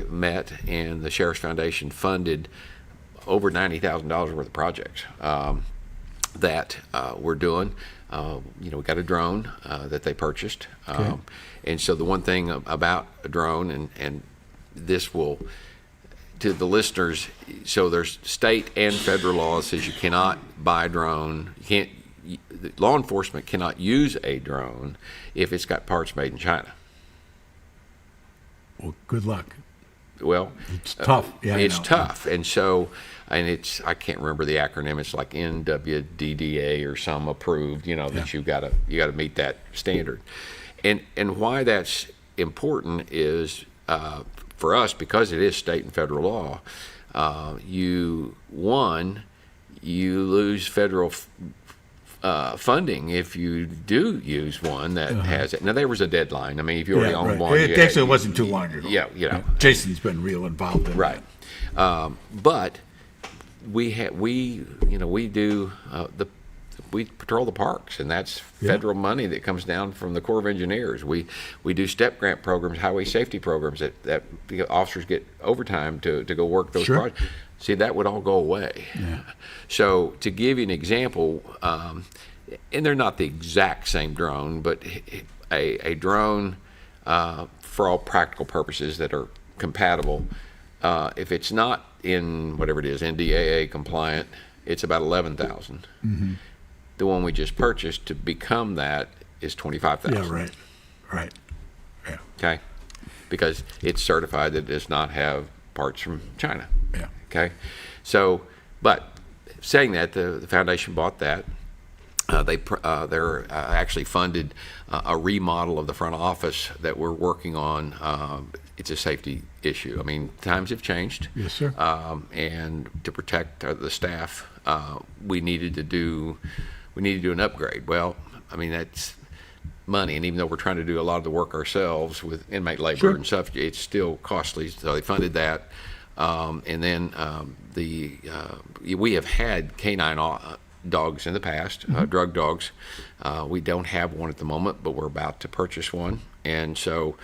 met, and the Sheriff's Foundation funded over $90,000 worth of projects that we're doing. We got a drone that they purchased. Okay. And so the one thing about a drone, and this will, to the listeners, so there's state and federal law that says you cannot buy a drone. Law enforcement cannot use a drone if it's got parts made in China. Well, good luck. Well, it's tough. Yeah, it's tough, and so, and I can't remember the acronym. It's like NWDDA or some approved. That you got to meet that standard, and why that's important is for us, because it is state and federal law. You lose federal funding if you do use one that has it. Now, there was a deadline. I mean, if you already own one, it wasn't too long ago. Yeah, Jason's been real involved in it. Right. But we patrol the parks, and that's federal money that comes down from the Corps of Engineers. We do STEP grant programs, highway safety programs that officers get overtime to go work those projects. See, that would all go away. Yeah. So to give you an example, and they're not the exact same drone, but a drone for all practical purposes that are compatible, if it's not in whatever it is, NDAA compliant, it's about $11,000. Mm-hmm. The one we just purchased to become that is $25,000. Yeah, right. Yeah. Okay, because it's certified that it does not have parts from China. Yeah. Okay, so, but saying that, the foundation bought that. They're actually funded a remodel of the front office that we're working on. It's a safety issue. I mean, times have changed. Yes, sir. And to protect the staff, we needed to do an upgrade. Well, I mean, that's money, and even though we're trying to do a lot of the work ourselves with inmate labor and stuff, it's still costly. So they funded that. And then we have had canine dogs in the past, drug dogs. We don't have one at the moment, but we're about to purchase one. And so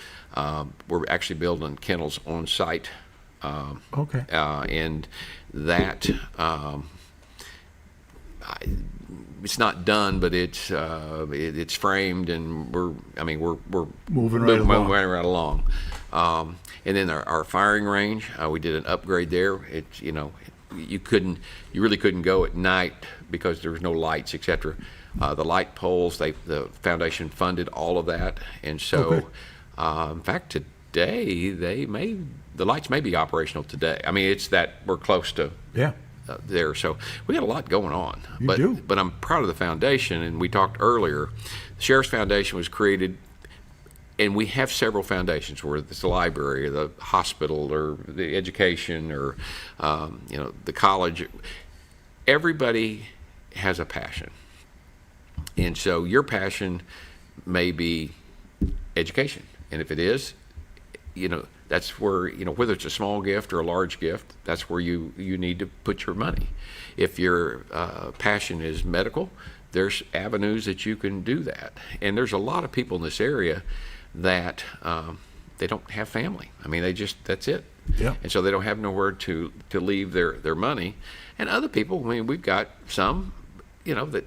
we're actually building kennels on site. Okay. And that it's not done, but it's framed, and we're Moving right along. And then our firing range, we did an upgrade there. You really couldn't go at night because there was no lights, etc. The light poles, the foundation funded all of that, and so in fact today the lights may be operational today. I mean, it's that we're close to there, so we got a lot going on. But I'm proud of the foundation, and we talked earlier. The Sheriff's Foundation was created, and we have several foundations, whether it's the library, or the hospital, or the education, or the college. Everybody has a passion, and so your passion may be education, and if it is, that's where, whether it's a small gift or a large gift, that's where you need to put your money. If your passion is medical, there's avenues that you can do that. And there's a lot of people in this area that they don't have family. I mean, that's it. Yeah. And so they don't have nowhere to leave their money. And other people, I mean, we've got some, that,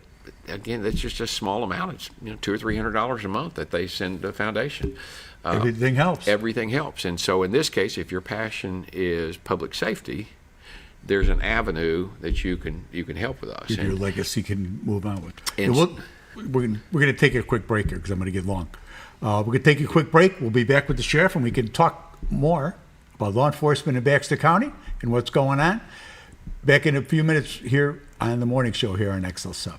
again, that's just a small amount. It's $200 or $300 a month that they send to the foundation. Everything helps. Everything helps. And so in this case, if your passion is public safety, there's an avenue that you can help with us. Your legacy can move on with. And we're going to take a quick break here because I'm going to get long. We're going to take a quick break. We'll be back with the sheriff, and we can talk more about law enforcement in Baxter County and what's going on. Back in a few minutes here on the morning show here on XL7.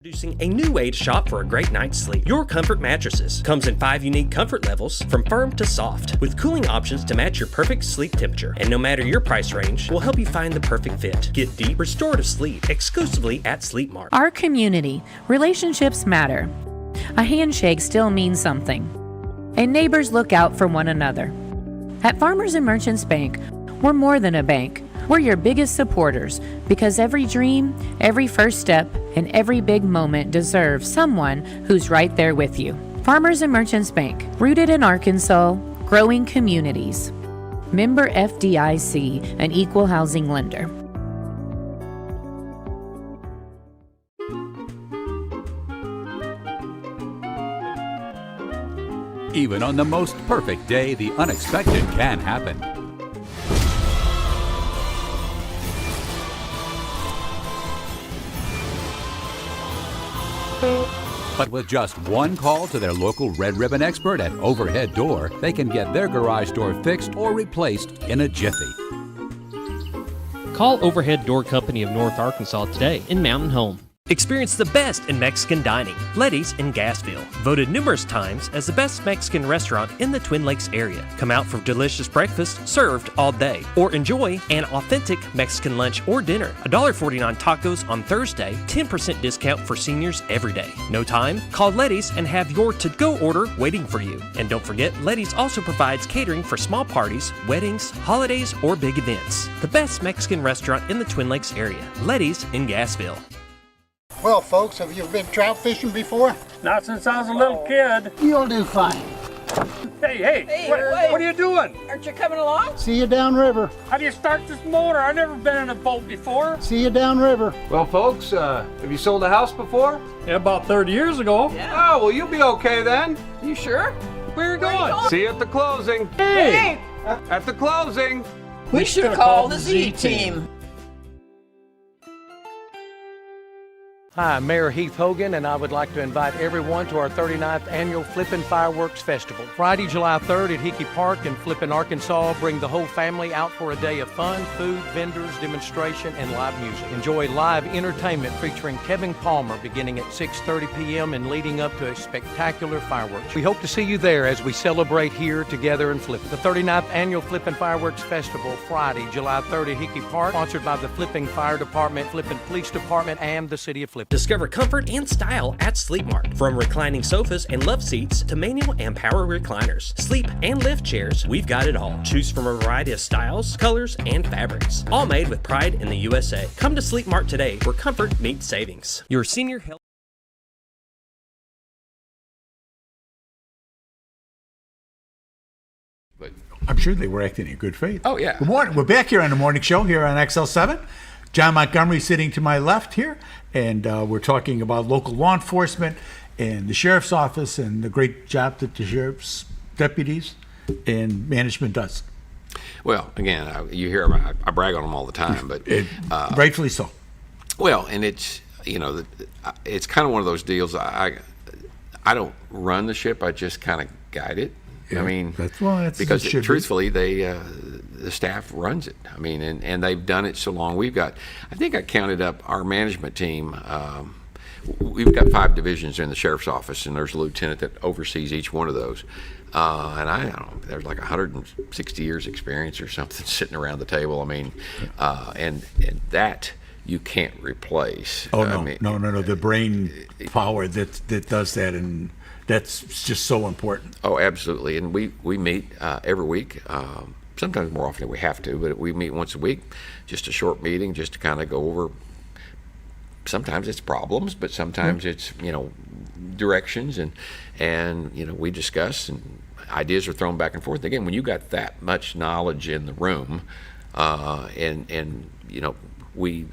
Introducing a new way to shop for a great night's sleep. Your Comfort Mattresses comes in 5 unique comfort levels, from firm to soft, with cooling options to match your perfect sleep temperature. And no matter your price range, we'll help you find the perfect fit. Get deep, restorative sleep exclusively at Sleep Mart. Our community, relationships matter. A handshake still means something. And neighbors look out for one another. At Farmers and Merchants Bank, we're more than a bank. We're your biggest supporters, because every dream, every first step, and every big moment deserves someone who's right there with you. Farmers and Merchants Bank, rooted in Arkansas, growing communities. Member FDIC, an equal housing lender. Even on the most perfect day, the unexpected can happen. But with just one call to their local Red Ribbon expert at Overhead Door, they can get their garage door fixed or replaced in a jiffy. Call Overhead Door Company of North Arkansas today in Mountain Home. Experience the best in Mexican dining. Letty's in Gassville. Voted numerous times as the best Mexican restaurant in the Twin Lakes area. Come out for delicious breakfast served all day. Or enjoy an authentic Mexican lunch or dinner. $1.49 tacos on Thursday. 10% discount for seniors every day. No time? Call Letty's and have your to-go order waiting for you. And don't forget, Letty's also provides catering for small parties, weddings, holidays, or big events. The best Mexican restaurant in the Twin Lakes area. Letty's in Gassville. Well, folks, have you been trout fishing before? Not since I was a little kid. You'll do fine. Hey, what are you doing? Aren't you coming along? See you downriver. How do you start this motor? I've never been in a boat before. See you downriver. Well, folks, have you sold a house before? Yeah, about 30 years ago. Yeah. Oh, well, you'll be okay then. You sure? Where are you going? See you at the closing. Hey! At the closing. We should have called the Z-Team. Hi, I'm Mayor Heath Hogan, and I would like to invite everyone to our 39th Annual Flippin' Fireworks Festival. Friday, July 3rd at Hickey Park in Flippin, Arkansas. Bring the whole family out for a day of fun, food, vendors, demonstration, and live music. Enjoy live entertainment featuring Kevin Palmer beginning at 6:30 p.m. and leading up to a spectacular fireworks. We hope to see you there as we celebrate here together in Flippin. The 39th Annual Flippin' Fireworks Festival, Friday, July 3rd at Hickey Park, sponsored by the Flippin Fire Department, Flippin Police Department, and the City of Flippin. Discover comfort and style at Sleep Mart. From reclining sofas and love seats to manual and power recliners, sleep and lift chairs, we've got it all. Choose from a variety of styles, colors, and fabrics. All made with pride in the USA. Come to Sleep Mart today where comfort meets savings. Your senior health. But I'm sure they were acting in good faith. Oh, yeah. Good morning. We're back here on the morning show here on XL7. John Montgomery sitting to my left here, and we're talking about local law enforcement and the sheriff's office and the great job that the sheriff's deputies and management does. Well, again, you hear I brag on them all the time, but rightfully so. Well, and it's it's kind of one of those deals. I don't run the ship. I just kind of guide it. Yeah, I mean, that's because it should truthfully, the staff runs it. I mean, and they've done it so long. I think I counted up our management team. We've got 5 divisions in the sheriff's office, and there's a lieutenant that oversees each one of those. And I don't know, there's like 160 years experience or something sitting around the table. I mean, and that you can't replace. Oh, no, no. The brain power that does that, and that's just so important. Oh, absolutely. And we meet every week, sometimes more often than we have to, but we meet once a week, just a short meeting, just to kind of go over. Sometimes it's problems, but sometimes it's, directions, and we discuss, and ideas are thrown back and forth. Again, when you got that much knowledge in the room, and we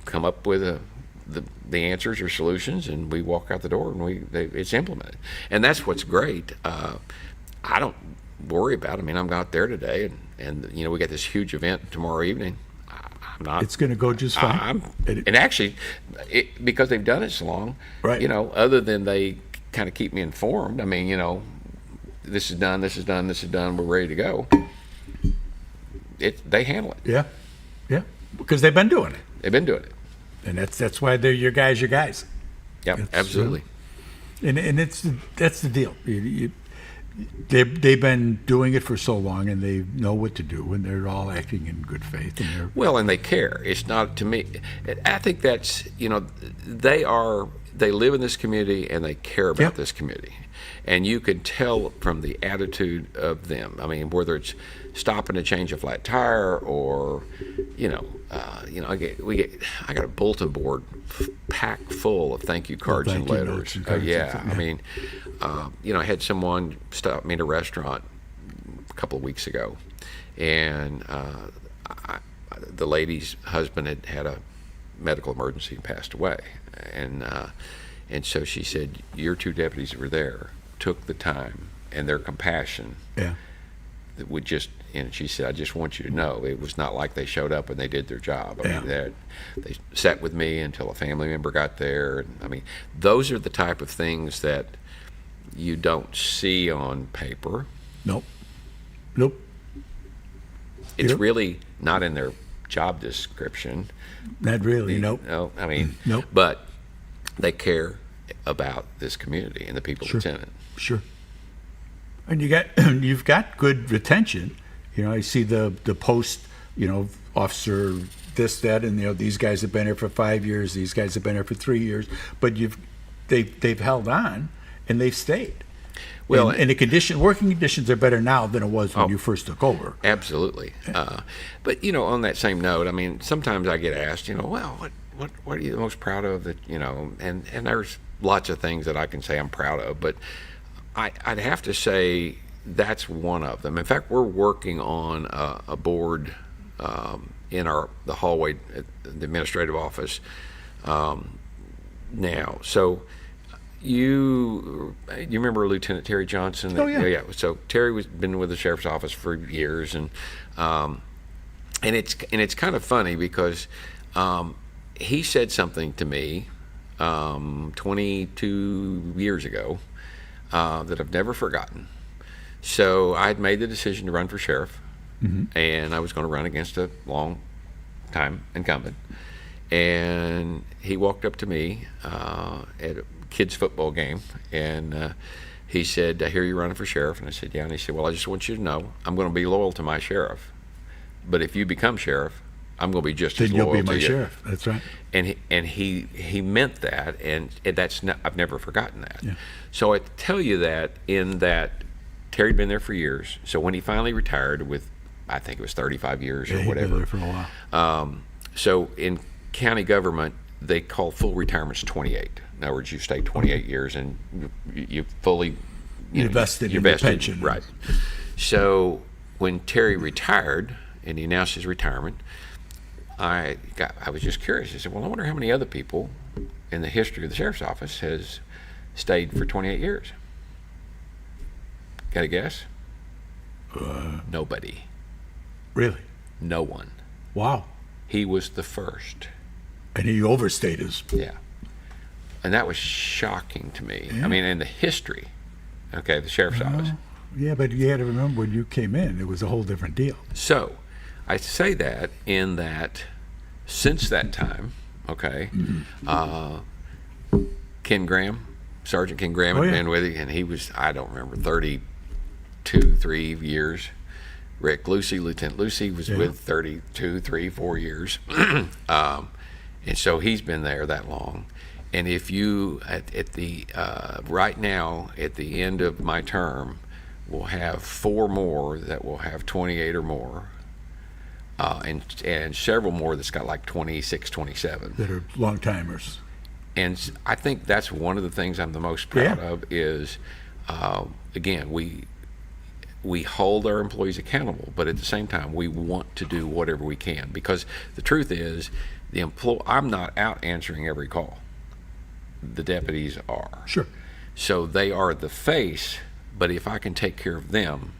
come up with the answers or solutions, and we walk out the door, and it's implemented. And that's what's great. I don't worry about it. I mean, I'm out there today, and we got this huge event tomorrow evening. It's going to go just fine. And actually, because they've done it so long, right. Other than they kind of keep me informed, I mean, this is done, this is done, this is done, we're ready to go. They handle it. Yeah, because they've been doing it. They've been doing it. And that's why they're your guys. Yep, absolutely. And that's the deal. They've been doing it for so long, and they know what to do, and they're all acting in good faith. And they care. It's not, to me, I think that's, they live in this community, and they care about this community. And you can tell from the attitude of them. I mean, whether it's stopping to change a flat tire, or, I got a bulletin board packed full of thank you cards and letters. I mean, I had someone stop me in a restaurant a couple of weeks ago, and the lady's husband had a medical emergency and passed away, and so she said, your 2 deputies that were there took the time and their compassion. That would just, and she said, I just want you to know, it was not like they showed up and they did their job. I mean, they sat with me until a family member got there. And, I mean, those are the type of things that you don't see on paper. Nope. It's really not in their job description. Not really, nope. No, I mean, nope. But they care about this community and the people that's in it. Sure. And you've got good retention. I see the post, officer this, that, and these guys have been here for 5 years. These guys have been here for 3 years. But they've held on, and they've stayed. Well, and the working conditions are better now than it was when you first took over. Absolutely. But on that same note, I mean, sometimes I get asked, well, what are you the most proud of? That and there's lots of things that I can say I'm proud of, but I'd have to say that's one of them. In fact, we're working on a board in the hallway at the administrative office now. So you remember Lieutenant Terry Johnson? Oh, yeah. So Terry was been with the sheriff's office for years, and it's kind of funny because he said something to me 22 years ago that I've never forgotten. So I had made the decision to run for sheriff, and I was going to run against a long-time incumbent. And he walked up to me at a kids' football game, and he said, I hear you're running for sheriff. And I said, yeah. And he said, well, I just want you to know I'm going to be loyal to my sheriff. But if you become sheriff, I'm going to be just as loyal to you. Then you'll be my sheriff. That's right. And he meant that, and that's not, I've never forgotten that. Yeah. So I tell you that in that Terry'd been there for years. So when he finally retired with, I think it was 35 years or whatever. He'd been there for a while. So in county government, they call full retirements 28. In other words, you stay 28 years and you fully you're vested in your pension. Right. So when Terry retired and he announced his retirement, I was just curious. I said, well, I wonder how many other people in the history of the sheriff's office has stayed for 28 years. Got a guess? Nobody. Really? No one. Wow. He was the first. And he overstayed his. Yeah. And that was shocking to me. Yeah. I mean, in the history, okay, the sheriff's office. Yeah, but you had to remember when you came in, it was a whole different deal. So, I say that in that since that time, okay, Ken Graham, Sergeant Ken Graham had been with you, and he was, I don't remember, 3 years. Rick Lucy, Lieutenant Lucy, was with 32, 3, 4 years. And so he's been there that long. And if you, at the right now, at the end of my term, we'll have 4 more that will have 28 or more. And several more that's got like 26, 27. That are long timers. And I think that's one of the things I'm the most proud of is, again, we hold our employees accountable, but at the same time, we want to do whatever we can, because the truth is, I'm not out answering every call. The deputies are. Sure. So they are the face, but if I can take care of them,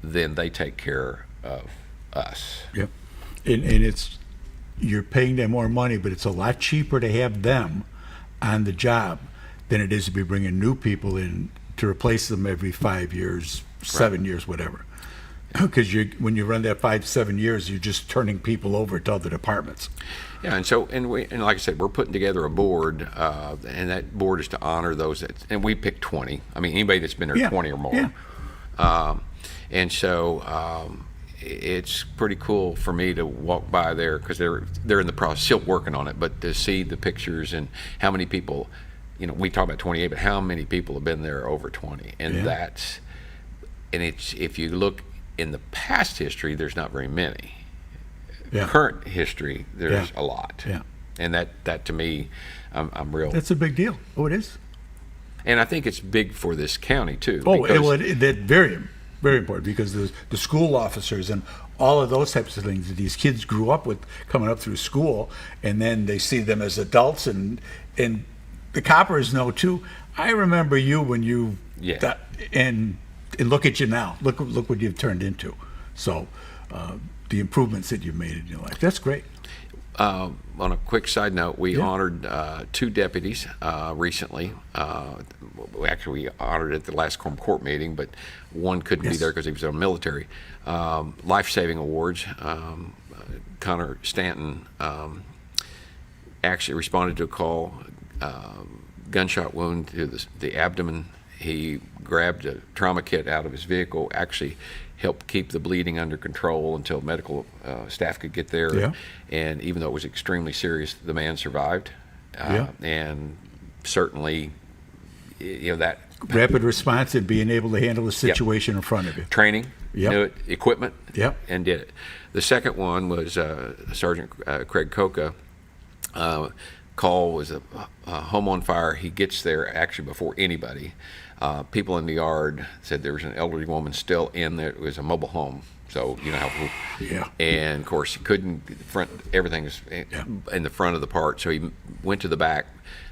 then they take care of us. Yep. And you're paying them more money, but it's a lot cheaper to have them on the job than it is to be bringing new people in to replace them every 5 years, 7 years, whatever. Because when you run that 5-7 years, you're just turning people over to other departments. Yeah, and like I said, we're putting together a board, and that board is to honor those and we pick 20. I mean, anybody that's been there 20 or more. Yeah. And so it's pretty cool for me to walk by there, because they're in the process, still working on it, but to see the pictures and how many people, we talk about 28, but how many people have been there over 20, and it's if you look in the past history, there's not very many. Current history, there's a lot. Yeah. And that to me, I'm real. That's a big deal. Oh, it is. And I think it's big for this county too. Oh, that's very, very important, because the school officers and all of those types of things that these kids grew up with coming up through school, and then they see them as adults, and the coppers know too. I remember you when you and look at you now. Look what you've turned into. So the improvements that you've made in your life. That's great. On a quick side note, we honored 2 deputies recently. Actually, we honored at the last court meeting, but one couldn't be there because he was on military. Life-saving awards. Connor Stanton actually responded to a call, gunshot wound to the abdomen. He grabbed a trauma kit out of his vehicle, actually helped keep the bleeding under control until medical staff could get there. Yeah. And even though it was extremely serious, the man survived. And certainly, that rapid response and being able to handle the situation in front of you. Training, knew it, equipment, and did it. The second one was Sergeant Craig Coca. Call was a home on fire. He gets there actually before anybody. People in the yard said there was an elderly woman still in there. It was a mobile home, so you know how. Yeah. And of course, he couldn't everything was in the front of the part, so he went to the back,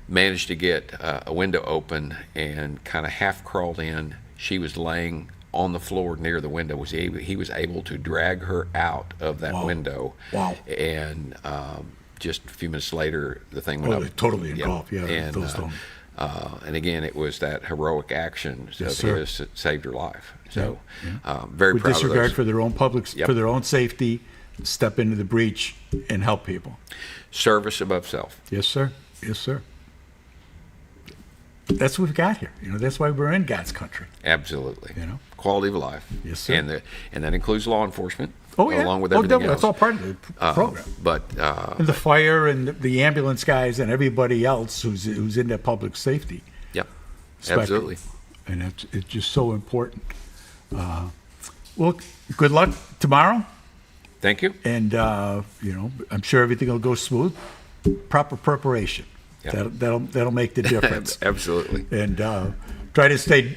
managed to get a window open, and kind of half crawled in. She was laying on the floor near the window. He was able to drag her out of that window. Wow. And just a few minutes later, the thing went up. Totally engulfed. Yeah. And again, it was that heroic action of his that saved her life. So, very with proud of those. disregard for their own for their own safety, step into the breach and help people. Service above self. Yes, sir. Yes, sir. That's what we've got here. That's why we're in God's country. Absolutely. Quality of life. Yes, sir. And that includes law enforcement. Oh, yeah. Along with everything else. That's all part of the program. And the fire and the ambulance guys and everybody else who's into public safety. Yep. Absolutely. And it's just so important. Well, good luck tomorrow. Thank you. And I'm sure everything will go smooth. Proper preparation. Yep. That'll make the difference. Absolutely. And try to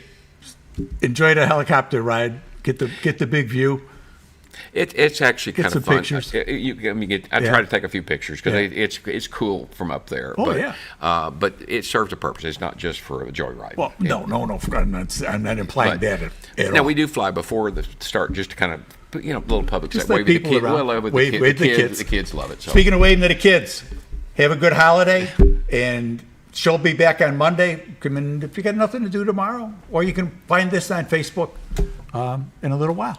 enjoy the helicopter ride Get the big view. It's actually Get kind some of fun. pictures. I try to take a few pictures because it's cool from up there. Oh, but, yeah. But it serves a purpose. It's not just for a joyride. Well, no. I'm not implying that at now all. we do fly before the start, just to kind of put, little public. Just that let wave people the kid, around. Well, with Wave the the kids. The kids love it. So. Speaking of waving to the kids, have a good holiday, and she'll be back on Monday. Come in if you got nothing to do tomorrow, or you can find this on Facebook in a little while.